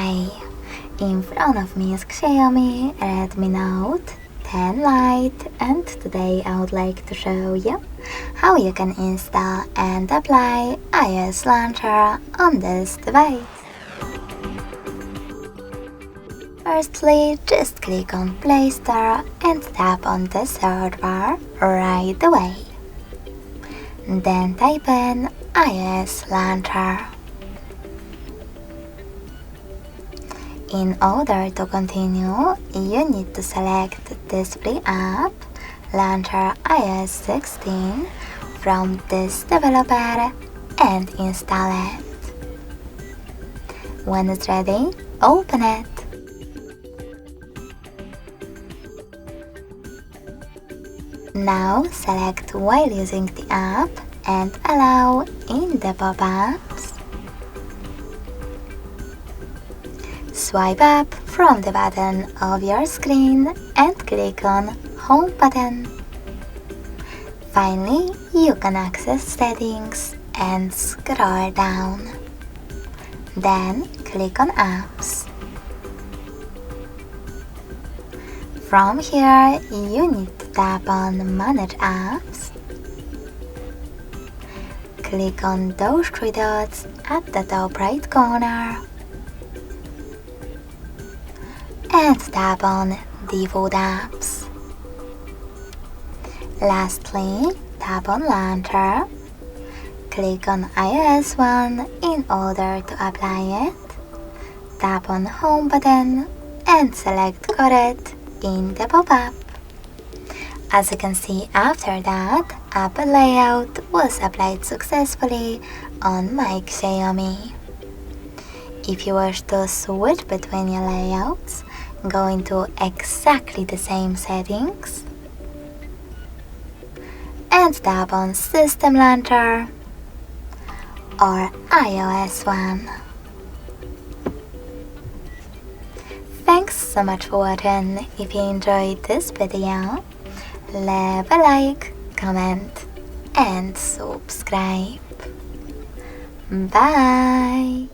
Hi, in front of me is Xiaomi Redmi Note 10 Lite, and today I would like to show you how you can install and apply iOS launcher on this device. Firstly, just click on Play Store and tap on the search bar right away. Then type in iOS launcher. In order to continue, you need to select this free app, Launcher iOS 16, from this developer and install it. When it's ready, open it. Now select while using the app and allow in the pop-ups. Swipe up from the bottom of your screen and click on Home button. Finally, you can access settings and scroll down. Then click on Apps. From here, you need to tap on Manage Apps. Click on those three dots at the top right corner and tap on Default Apps. Lastly, tap on Launcher. Click on iOS 1 in order to apply it. Tap on Home button and select Correct in the pop-up. As you can see, after that, app layout was applied successfully on my Xiaomi. If you wish to switch between your layouts, go into exactly the same settings and tap on System Launcher or iOS 1. Thanks so much for watching. If you enjoyed this video, leave a like, comment and subscribe. Bye!